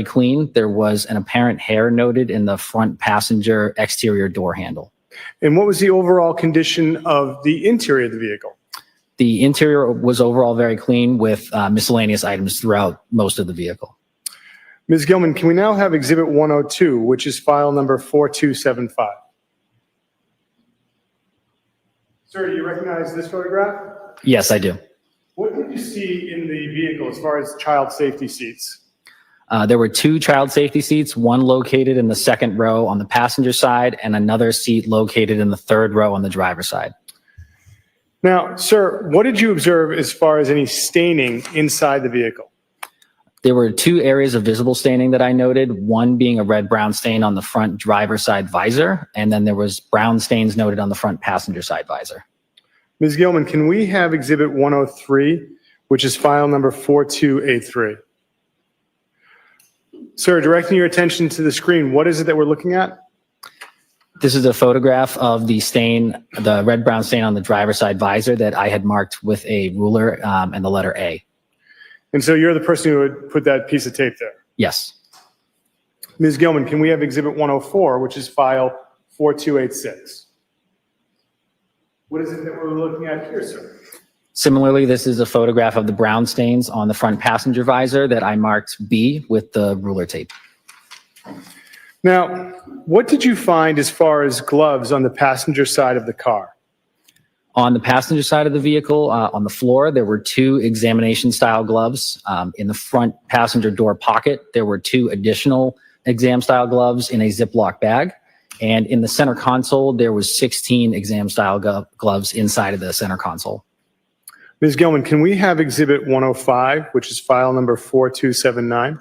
clean. There was an apparent hair noted in the front passenger exterior door handle. And what was the overall condition of the interior of the vehicle? The interior was overall very clean with miscellaneous items throughout most of the vehicle. Ms. Gilman, can we now have Exhibit 102, which is file number 4275? Sir, do you recognize this photograph? Yes, I do. What did you see in the vehicle as far as child safety seats? There were 2 child safety seats, one located in the second row on the passenger side and another seat located in the third row on the driver's side. Now, sir, what did you observe as far as any staining inside the vehicle? There were 2 areas of visible staining that I noted, one being a red-brown stain on the front driver's side visor, and then there was brown stains noted on the front passenger side visor. Ms. Gilman, can we have Exhibit 103, which is file number 4283? Sir, directing your attention to the screen, what is it that we're looking at? This is a photograph of the stain, the red-brown stain on the driver's side visor that I had marked with a ruler and the letter A. And so you're the person who would put that piece of tape there? Yes. Ms. Gilman, can we have Exhibit 104, which is file 4286? What is it that we're looking at here, sir? Similarly, this is a photograph of the brown stains on the front passenger visor that I marked B with the ruler tape. Now, what did you find as far as gloves on the passenger side of the car? On the passenger side of the vehicle, on the floor, there were 2 examination-style gloves. In the front passenger door pocket, there were 2 additional exam-style gloves in a Ziploc bag. And in the center console, there was 16 exam-style gloves inside of the center console. Ms. Gilman, can we have Exhibit 105, which is file number 4279?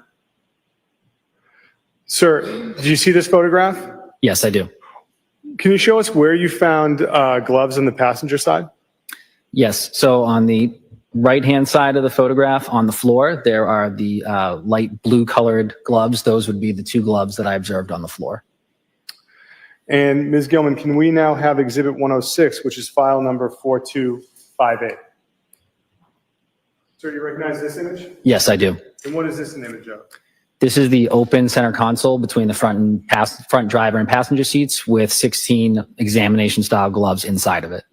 Sir, did you see this photograph? Yes, I do. Can you show us where you found gloves on the passenger side? Yes. So on the right-hand side of the photograph on the floor, there are the light blue-colored gloves. Those would be the 2 gloves that I observed on the floor. And Ms. Gilman, can we now have Exhibit 106, which is file number 4258? Sir, do you recognize this image? Yes, I do. And what is this an image of? This is the open center console between the front driver and passenger seats with 16 examination-style gloves inside of it.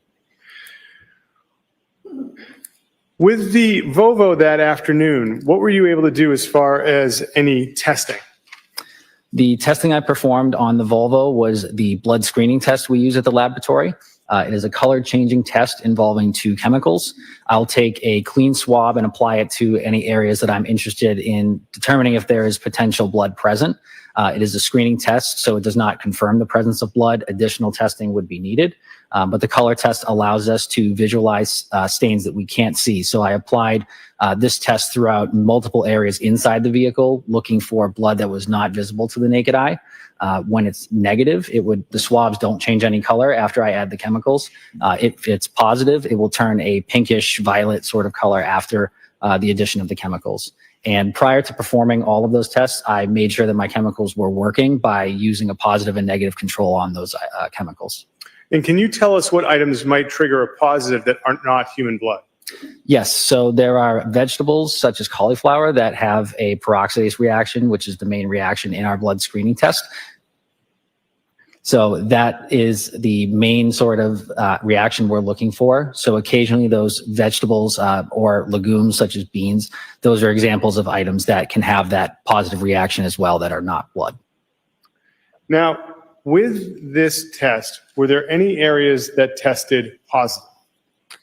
With the Volvo that afternoon, what were you able to do as far as any testing? The testing I performed on the Volvo was the blood screening test we use at the laboratory. It is a color changing test involving 2 chemicals. I'll take a clean swab and apply it to any areas that I'm interested in determining if there is potential blood present. It is a screening test, so it does not confirm the presence of blood. Additional testing would be needed. But the color test allows us to visualize stains that we can't see. So I applied this test throughout multiple areas inside the vehicle, looking for blood that was not visible to the naked eye. When it's negative, the swabs don't change any color after I add the chemicals. If it's positive, it will turn a pinkish violet sort of color after the addition of the chemicals. And prior to performing all of those tests, I made sure that my chemicals were working by using a positive and negative control on those chemicals. And can you tell us what items might trigger a positive that are not human blood? Yes, so there are vegetables such as cauliflower that have a peroxidase reaction, which is the main reaction in our blood screening test. So that is the main sort of reaction we're looking for. So occasionally those vegetables or legumes such as beans, those are examples of items that can have that positive reaction as well that are not blood. Now, with this test, were there any areas that tested positive?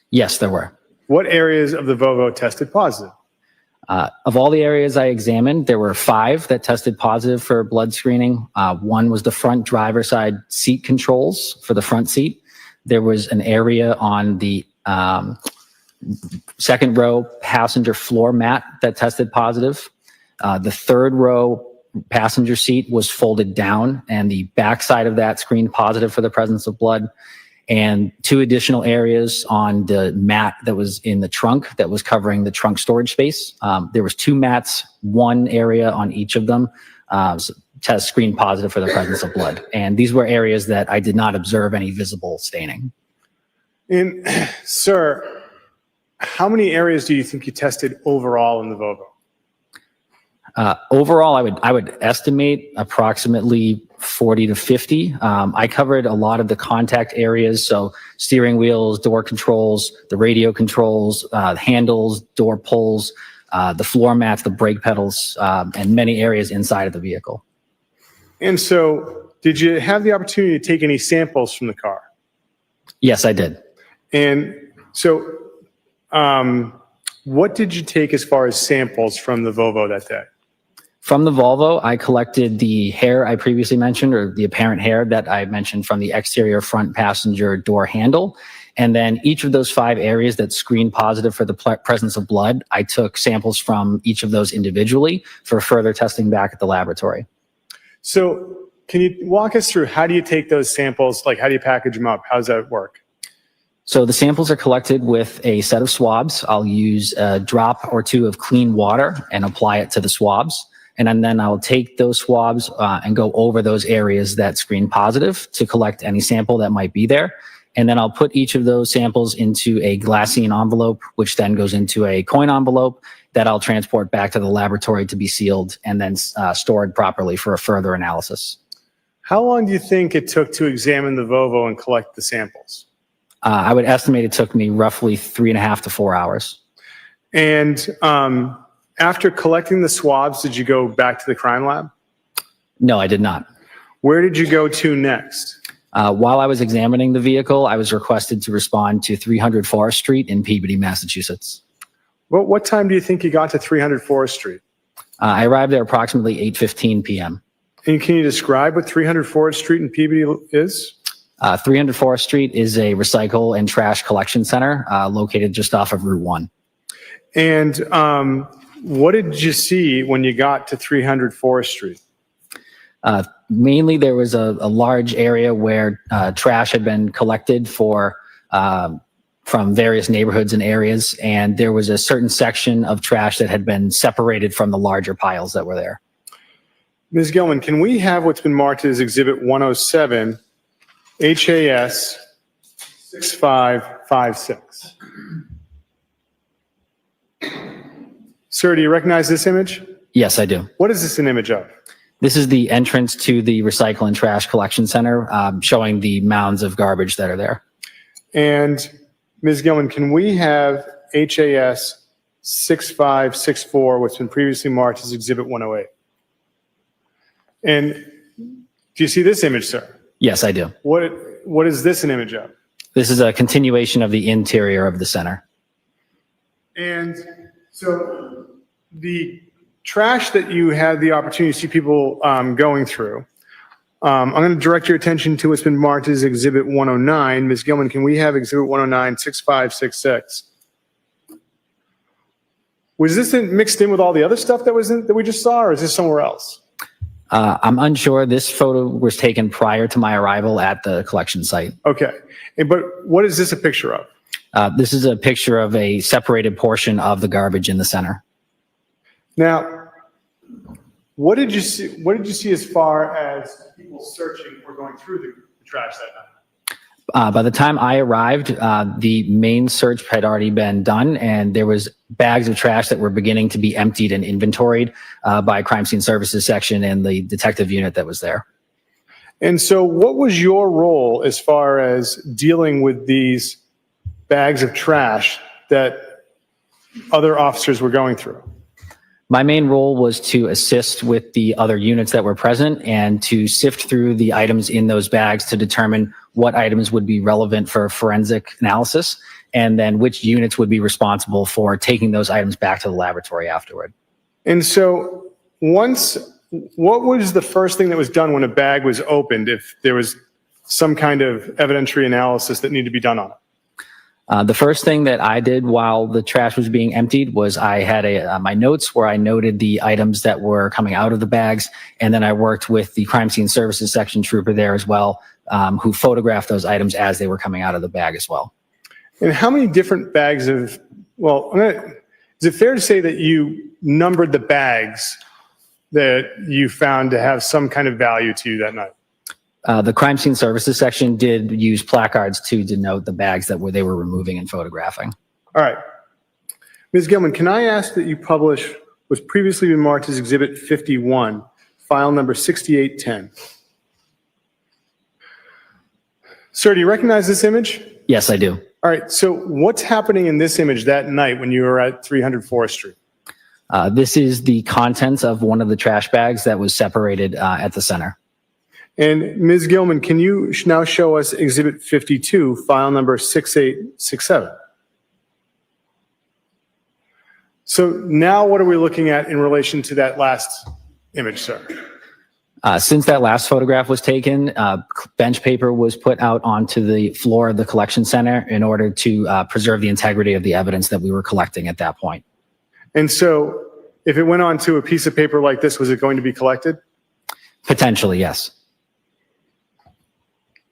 Yes, there were. What areas of the Volvo tested positive? Of all the areas I examined, there were 5 that tested positive for blood screening. One was the front driver side seat controls for the front seat. There was an area on the second row passenger floor mat that tested positive. The third row passenger seat was folded down, and the back side of that screened positive for the presence of blood. And 2 additional areas on the mat that was in the trunk that was covering the trunk storage space. There was 2 mats, 1 area on each of them, test screened positive for the presence of blood. And these were areas that I did not observe any visible staining. And sir, how many areas do you think you tested overall in the Volvo? Overall, I would estimate approximately 40 to 50. I covered a lot of the contact areas, so steering wheels, door controls, the radio controls, handles, door pulls, the floor mats, the brake pedals, and many areas inside of the vehicle. And so, did you have the opportunity to take any samples from the car? Yes, I did. And so, what did you take as far as samples from the Volvo that day? From the Volvo, I collected the hair I previously mentioned, or the apparent hair that I mentioned from the exterior front passenger door handle. And then each of those 5 areas that screened positive for the presence of blood, I took samples from each of those individually for further testing back at the laboratory. So can you walk us through, how do you take those samples? Like, how do you package them up? How does that work? So the samples are collected with a set of swabs. I'll use a drop or 2 of clean water and apply it to the swabs. And then I'll take those swabs and go over those areas that screen positive to collect any sample that might be there. And then I'll put each of those samples into a glassine envelope, which then goes into a coin envelope that I'll transport back to the laboratory to be sealed and then stored properly for a further analysis. How long do you think it took to examine the Volvo and collect the samples? I would estimate it took me roughly 3.5 to 4 hours. And after collecting the swabs, did you go back to the crime lab? No, I did not. Where did you go to next? While I was examining the vehicle, I was requested to respond to 300 Forest Street in Peabody, Massachusetts. What time do you think you got to 300 Forest Street? I arrived there approximately 8:15 p.m. And can you describe what 300 Forest Street in Peabody is? 300 Forest Street is a recycle and trash collection center located just off of Route 1. And what did you see when you got to 300 Forest Street? Mainly, there was a large area where trash had been collected from various neighborhoods and areas, and there was a certain section of trash that had been separated from the larger piles that were there. Ms. Gilman, can we have what's been marked as Exhibit 107, HAS 6556? Sir, do you recognize this image? Yes, I do. What is this an image of? This is the entrance to the recycle and trash collection center, showing the mounds of garbage that are there. And Ms. Gilman, can we have HAS 6564, what's been previously marked as Exhibit 108? And do you see this image, sir? Yes, I do. What is this an image of? This is a continuation of the interior of the center. And so the trash that you had the opportunity to see people going through, I'm going to direct your attention to what's been marked as Exhibit 109. Ms. Gilman, can we have Exhibit 109, 6566? Was this mixed in with all the other stuff that we just saw, or is this somewhere else? I'm unsure. This photo was taken prior to my arrival at the collection site. Okay. But what is this a picture of? This is a picture of a separated portion of the garbage in the center. Now, what did you see? What did you see as far as people searching or going through the trash that night? By the time I arrived, the main search had already been done, and there was bags of trash that were beginning to be emptied and inventoried by crime scene services section and the detective unit that was there. And so, what was your role as far as dealing with these bags of trash that other officers were going through? My main role was to assist with the other units that were present and to sift through the items in those bags to determine what items would be relevant for forensic analysis, and then which units would be responsible for taking those items back to the laboratory afterward. And so what was the first thing that was done when a bag was opened, if there was some kind of evidentiary analysis that needed to be done on it? The first thing that I did while the trash was being emptied was I had my notes where I noted the items that were coming out of the bags, and then I worked with the crime scene services section trooper there as well, who photographed those items as they were coming out of the bag as well. And how many different bags is it fair to say that you numbered the bags that you found to have some kind of value to you that night? The crime scene services section did use placards to denote the bags that they were removing and photographing. All right. Ms. Gilman, can I ask that you publish was previously been marked as Exhibit 51, file number 6810. Sir, do you recognize this image? Yes, I do. All right, so what's happening in this image that night when you were at 300 Forest Street? This is the contents of one of the trash bags that was separated at the center. And Ms. Gilman, can you now show us Exhibit 52, file number 6867? So now what are we looking at in relation to that last image, sir? Since that last photograph was taken, bench paper was put out onto the floor of the collection center in order to preserve the integrity of the evidence that we were collecting at that point. And so if it went onto a piece of paper like this, was it going to be collected? Potentially, yes.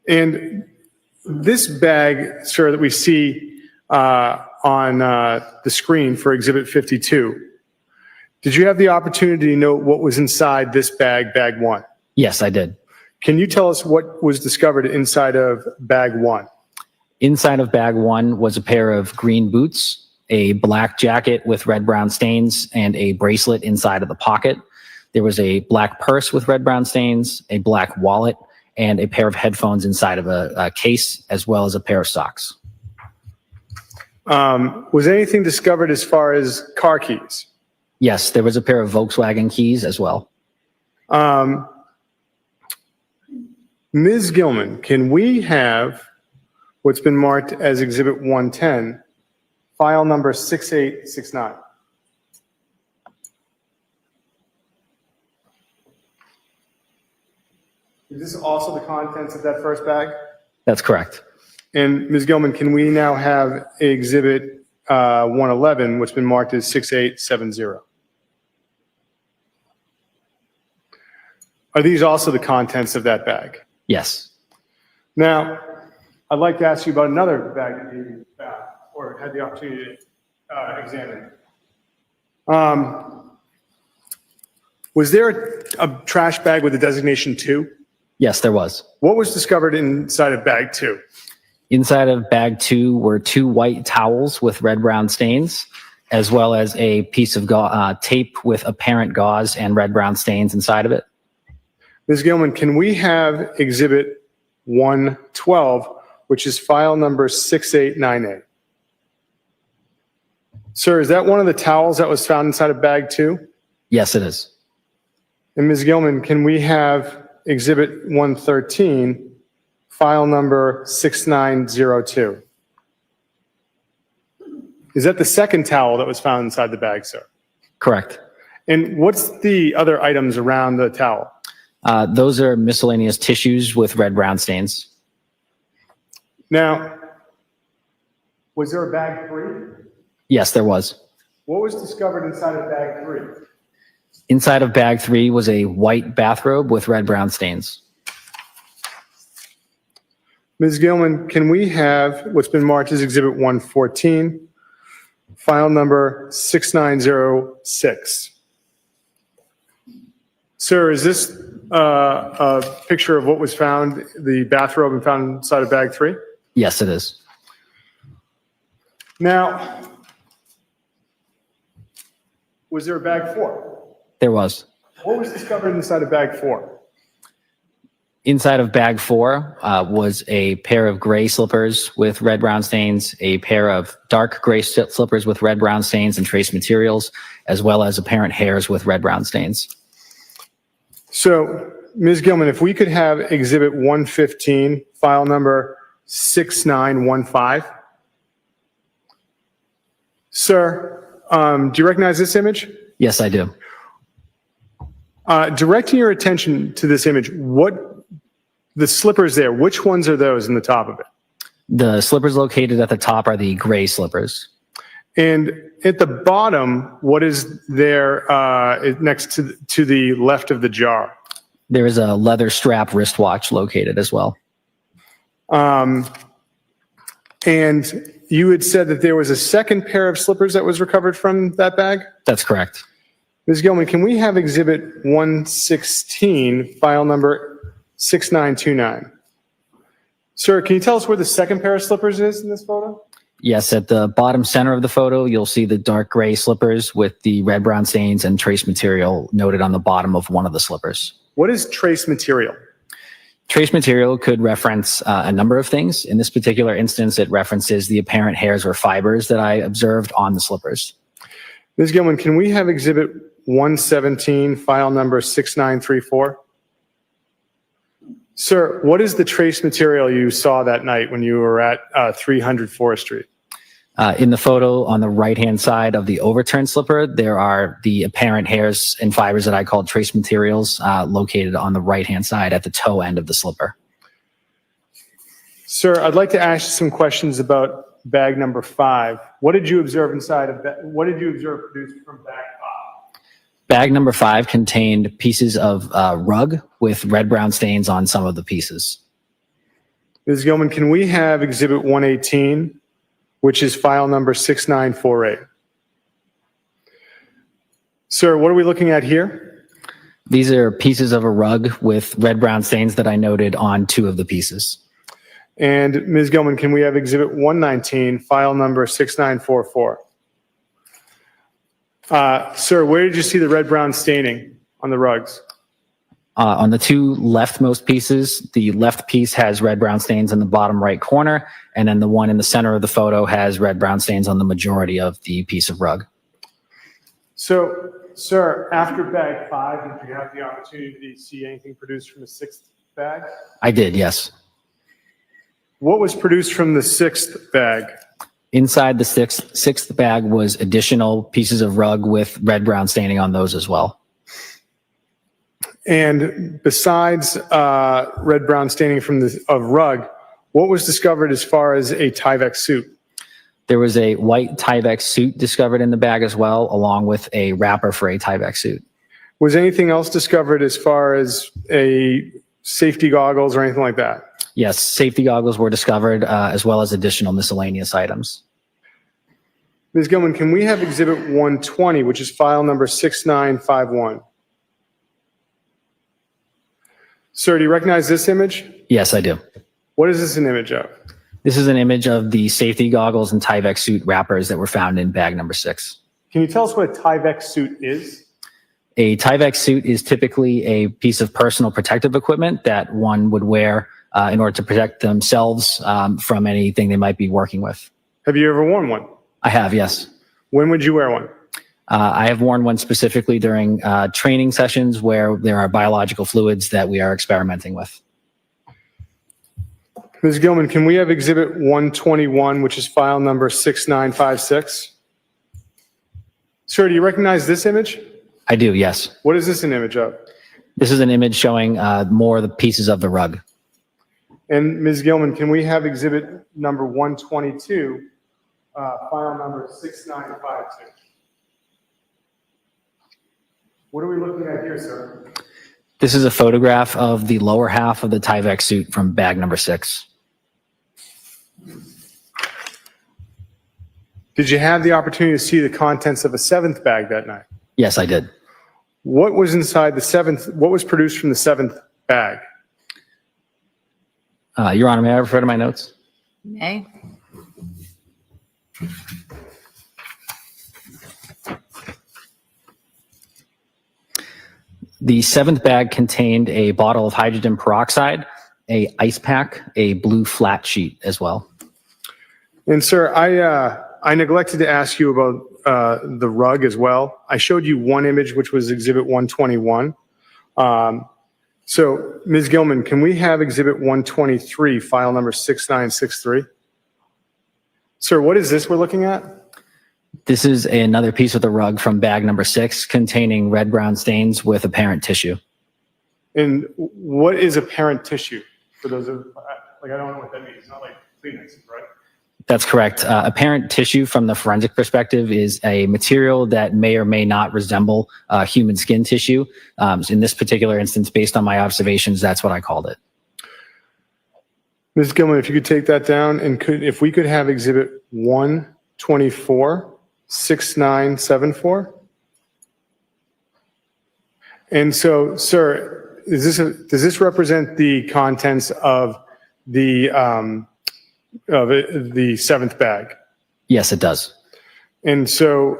And this bag, sir, that we see on the screen for Exhibit 52, did you have the opportunity to know what was inside this bag, bag 1? Yes, I did. Can you tell us what was discovered inside of bag 1? Inside of bag 1 was a pair of green boots, a black jacket with red-brown stains, and a bracelet inside of the pocket. There was a black purse with red-brown stains, a black wallet, and a pair of headphones inside of a case, as well as a pair of socks. Was anything discovered as far as car keys? Yes, there was a pair of Volkswagen keys as well. Ms. Gilman, can we have what's been marked as Exhibit 110, file number 6869? Is this also the contents of that first bag? That's correct. And Ms. Gilman, can we now have Exhibit 111, what's been marked as 6870? Are these also the contents of that bag? Yes. Now, I'd like to ask you about another bag that you or had the opportunity to examine. Was there a trash bag with a designation 2? Yes, there was. What was discovered inside of bag 2? Inside of bag 2 were 2 white towels with red-brown stains, as well as a piece of tape with apparent gauze and red-brown stains inside of it. Ms. Gilman, can we have Exhibit 112, which is file number 6898? Sir, is that one of the towels that was found inside of bag 2? Yes, it is. And Ms. Gilman, can we have Exhibit 113, file number 6902? Is that the second towel that was found inside the bag, sir? Correct. And what's the other items around the towel? Those are miscellaneous tissues with red-brown stains. Now, was there a bag 3? Yes, there was. What was discovered inside of bag 3? Inside of bag 3 was a white bathrobe with red-brown stains. Ms. Gilman, can we have what's been marked as Exhibit 114, file number 6906? Sir, is this a picture of what was found, the bathrobe and found inside of bag 3? Yes, it is. Now, was there a bag 4? There was. What was discovered inside of bag 4? Inside of bag 4 was a pair of gray slippers with red-brown stains, a pair of dark gray slippers with red-brown stains and trace materials, as well as apparent hairs with red-brown stains. So, Ms. Gilman, if we could have Exhibit 115, file number 6915. Sir, do you recognize this image? Yes, I do. Directing your attention to this image, the slippers there, which ones are those in the top of it? The slippers located at the top are the gray slippers. And at the bottom, what is there next to the left of the jar? There is a leather strap wristwatch located as well. And you had said that there was a second pair of slippers that was recovered from that bag? That's correct. Ms. Gilman, can we have Exhibit 116, file number 6929? Sir, can you tell us where the second pair of slippers is in this photo? Yes, at the bottom center of the photo, you'll see the dark gray slippers with the red-brown stains and trace material noted on the bottom of one of the slippers. What is trace material? Trace material could reference a number of things. In this particular instance, it references the apparent hairs or fibers that I observed on the slippers. Ms. Gilman, can we have Exhibit 117, file number 6934? Sir, what is the trace material you saw that night when you were at 300 Forest Street? In the photo on the right-hand side of the overturned slipper, there are the apparent hairs and fibers that I call trace materials located on the right-hand side at the toe end of the slipper. Sir, I'd like to ask you some questions about bag number 5. What did you observe inside of that? What did you observe produced from bag 5? Bag number 5 contained pieces of rug with red-brown stains on some of the pieces. Ms. Gilman, can we have Exhibit 118, which is file number 6948? Sir, what are we looking at here? These are pieces of a rug with red-brown stains that I noted on 2 of the pieces. And Ms. Gilman, can we have Exhibit 119, file number 6944? Sir, where did you see the red-brown staining on the rugs? On the 2 leftmost pieces, the left piece has red-brown stains in the bottom right corner, and then the one in the center of the photo has red-brown stains on the majority of the piece of rug. So, sir, after bag 5, did you have the opportunity to see anything produced from the 6th bag? I did, yes. What was produced from the 6th bag? Inside the sixth bag was additional pieces of rug with red-brown staining on those as well. And besides red-brown staining from of rug, what was discovered as far as a Tyvek suit? There was a white Tyvek suit discovered in the bag as well, along with a wrapper for a Tyvek suit. Was anything else discovered as far as a safety goggles or anything like that? Yes, safety goggles were discovered, as well as additional miscellaneous items. Ms. Gilman, can we have Exhibit 120, which is file number 6951? Sir, do you recognize this image? Yes, I do. What is this an image of? This is an image of the safety goggles and Tyvek suit wrappers that were found in bag number 6. Can you tell us what a Tyvek suit is? A Tyvek suit is typically a piece of personal protective equipment that one would wear in order to protect themselves from anything they might be working with. Have you ever worn one? I have, yes. When would you wear one? I have worn one specifically during training sessions where there are biological fluids that we are experimenting with. Ms. Gilman, can we have Exhibit 121, which is file number 6956? Sir, do you recognize this image? I do, yes. What is this an image of? This is an image showing more of the pieces of the rug. And Ms. Gilman, can we have Exhibit number 122, file number 6952? What are we looking at here, sir? This is a photograph of the lower half of the Tyvek suit from bag number 6. Did you have the opportunity to see the contents of a 7th bag that night? Yes, I did. What was inside the 7th? What was produced from the 7th bag? Your Honor, may I refer to my notes? May. The 7th bag contained a bottle of hydrogen peroxide, a ice pack, a blue flat sheet as well. And sir, I neglected to ask you about the rug as well. I showed you one image, which was Exhibit 121. So Ms. Gilman, can we have Exhibit 123, file number 6963? Sir, what is this we're looking at? This is another piece of the rug from bag number 6 containing red-brown stains with apparent tissue. And what is apparent tissue? For those of, like, I don't know what that means. It's not like Kleenex, right? That's correct. Apparent tissue from the forensic perspective is a material that may or may not resemble human skin tissue. In this particular instance, based on my observations, that's what I called it. Ms. Gilman, if you could take that down, and if we could have Exhibit 124, 6974. And so, sir, does this represent the contents of the 7th bag? Yes, it does. And so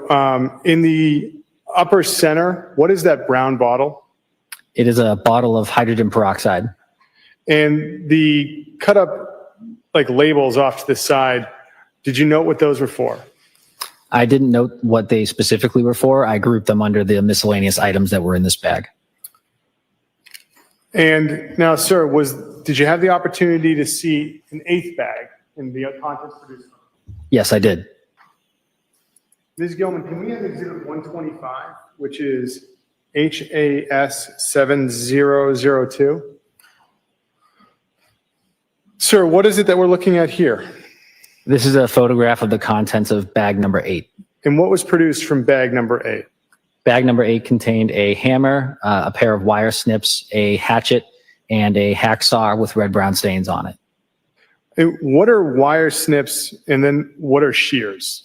in the upper center, what is that brown bottle? It is a bottle of hydrogen peroxide. And the cut up like labels off to the side, did you note what those were for? I didn't note what they specifically were for. I grouped them under the miscellaneous items that were in this bag. And now, sir, did you have the opportunity to see an eighth bag in the contents produced? Yes, I did. Ms. Gilman, can we have exhibit 125, which is HAS 7002? Sir, what is it that we're looking at here? This is a photograph of the contents of bag number 8. And what was produced from bag number 8? Bag number 8 contained a hammer, a pair of wire snips, a hatchet, and a hacksaw with red-brown stains on it. And what are wire snips, and then what are shears?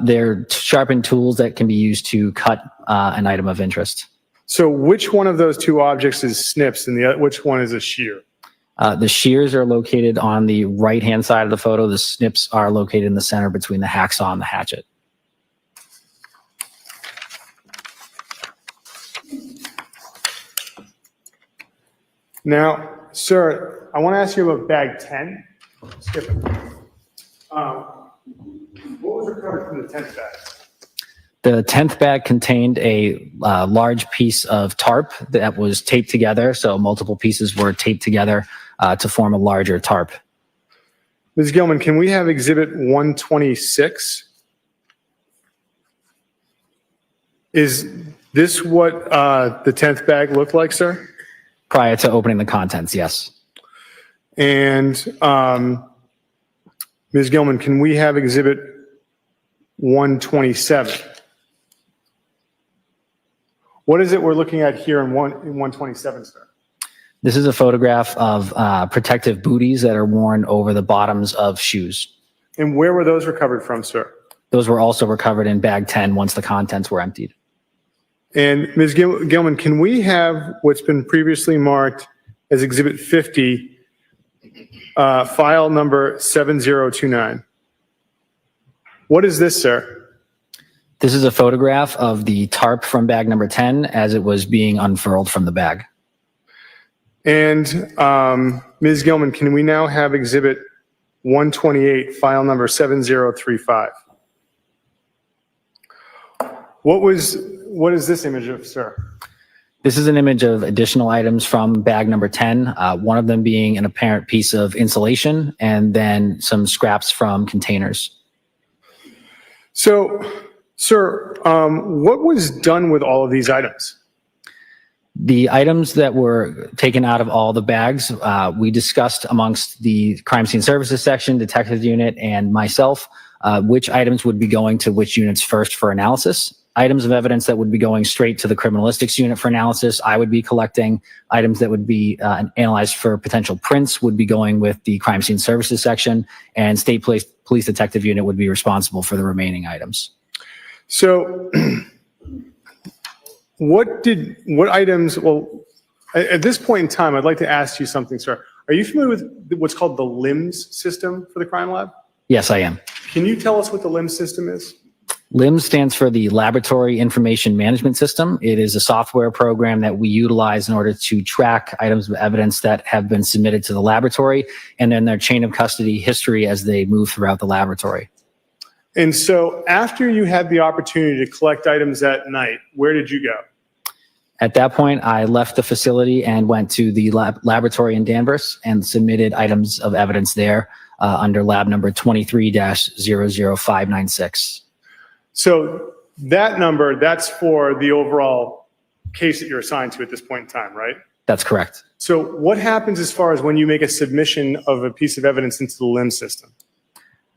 They're sharpened tools that can be used to cut an item of interest. So which one of those two objects is snips and which one is a shear? The shears are located on the right-hand side of the photo. The snips are located in the center between the hacksaw and the hatchet. Now, sir, I want to ask you about bag 10. Skip it. What was recovered from the 10th bag? The 10th bag contained a large piece of tarp that was taped together. So multiple pieces were taped together to form a larger tarp. Ms. Gilman, can we have exhibit 126? Is this what the 10th bag looked like, sir? Prior to opening the contents, yes. And Ms. Gilman, can we have exhibit 127? What is it we're looking at here in 127, sir? This is a photograph of protective booties that are worn over the bottoms of shoes. And where were those recovered from, sir? Those were also recovered in bag 10 once the contents were emptied. And Ms. Gilman, can we have what's been previously marked as exhibit 50, file number 7029? What is this, sir? This is a photograph of the tarp from bag number 10 as it was being unfurled from the bag. And Ms. Gilman, can we now have exhibit 128, file number 7035? What is this image of, sir? This is an image of additional items from bag number 10, one of them being an apparent piece of insulation and then some scraps from containers. So, sir, what was done with all of these items? The items that were taken out of all the bags, we discussed amongst the crime scene services section, detective unit, and myself, which items would be going to which units first for analysis. Items of evidence that would be going straight to the criminalistics unit for analysis, I would be collecting. Items that would be analyzed for potential prints would be going with the crime scene services section, and state police detective unit would be responsible for the remaining items. So what items, well, at this point in time, I'd like to ask you something, sir. Are you familiar with what's called the LIMS system for the crime lab? Yes, I am. Can you tell us what the LIMS system is? LIMS stands for the Laboratory Information Management System. It is a software program that we utilize in order to track items of evidence that have been submitted to the laboratory and then their chain of custody history as they move throughout the laboratory. And so after you had the opportunity to collect items that night, where did you go? At that point, I left the facility and went to the laboratory in Danvers and submitted items of evidence there under lab number 23-00596. So that number, that's for the overall case that you're assigned to at this point in time, right? That's correct. So what happens as far as when you make a submission of a piece of evidence into the LIMS system?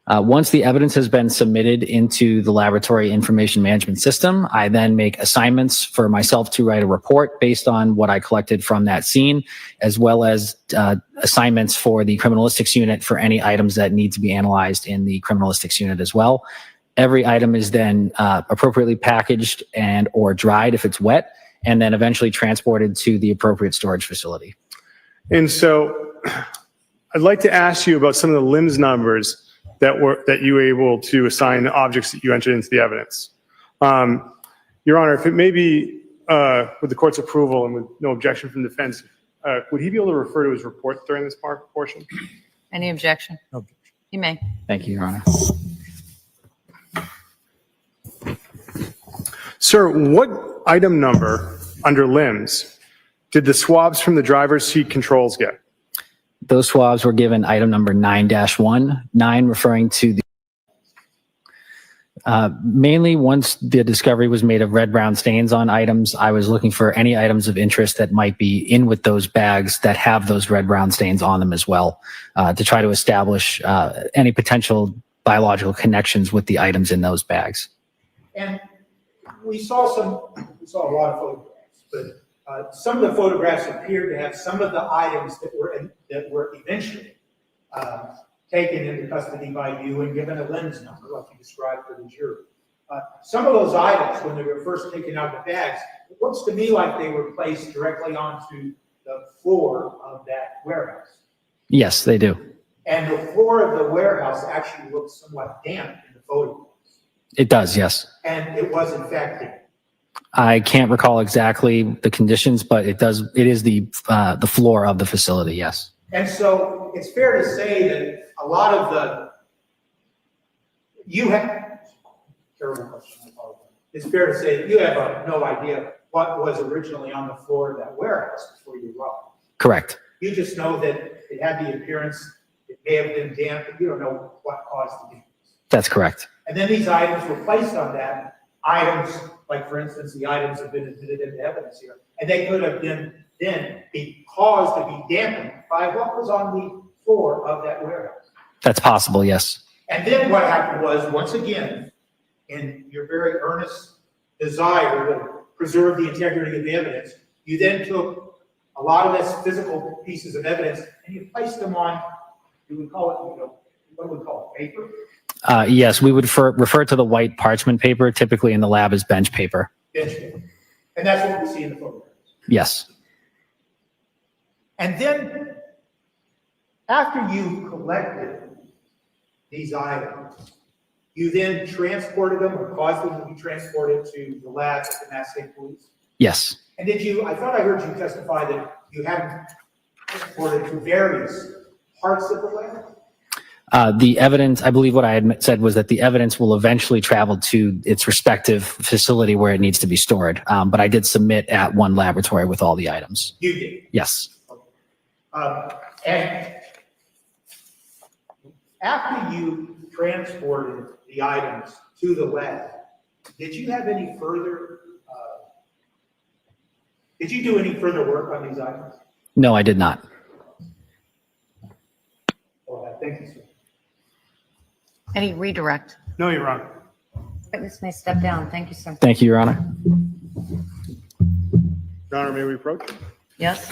Once the evidence has been submitted into the Laboratory Information Management System, I then make assignments for myself to write a report based on what I collected from that scene, as well as assignments for the criminalistics unit for any items that need to be analyzed in the criminalistics unit as well. Every item is then appropriately packaged and or dried if it's wet, and then eventually transported to the appropriate storage facility. And so I'd like to ask you about some of the LIMS numbers that you were able to assign objects that you entered into the evidence. Your Honor, if it may be with the court's approval and with no objection from defense, would he be able to refer to his report during this portion? Any objection? No. You may. Thank you, Your Honor. Sir, what item number under limbs did the swabs from the driver's seat controls get? Those swabs were given item number 9-1, 9 referring to the mainly once the discovery was made of red-brown stains on items, I was looking for any items of interest that might be in with those bags that have those red-brown stains on them as well, to try to establish any potential biological connections with the items in those bags. And we saw a lot of photographs, but some of the photographs appeared to have some of the items that were eventually taken into custody by you and given a lens number, like you described for the jury. Some of those items, when they were first taken out of the bags, it looks to me like they were placed directly onto the floor of that warehouse. Yes, they do. And the floor of the warehouse actually looks somewhat damp in the photographs. It does, yes. And it was in fact damp. I can't recall exactly the conditions, but it is the floor of the facility, yes. And so it's fair to say that a lot of terrible question, I apologize. It's fair to say that you have no idea what was originally on the floor of that warehouse before you arrived. Correct. You just know that it had the appearance, it may have been damp, but you don't know what caused the damage. That's correct. And then these items were placed on that. Items, like for instance, the items have been admitted into evidence here, and they could have been then be caused to be dampened by what was on the floor of that warehouse. That's possible, yes. And then what happened was, once again, in your very earnest desire to preserve the integrity of the evidence, you then took a lot of these physical pieces of evidence and you placed them on, you would call it, what would we call it, paper? Yes, we would refer to the white parchment paper, typically in the lab as bench paper. Bench paper. And that's what we see in the photographs. Yes. And then, after you collected these items, you then transported them or caused them to be transported to the lab at the Mass State Police? Yes. And I thought I heard you testify that you had transported to various parts of the lab? The evidence, I believe what I had said was that the evidence will eventually travel to its respective facility where it needs to be stored. But I did submit at one laboratory with all the items. You did? Yes. And after you transported the items to the lab, did you have any further, did you do any further work on these items? No, I did not. Thank you, sir. Any redirect? No, Your Honor. Witness may step down. Thank you, sir. Thank you, Your Honor. Your Honor, may we approach? Yes?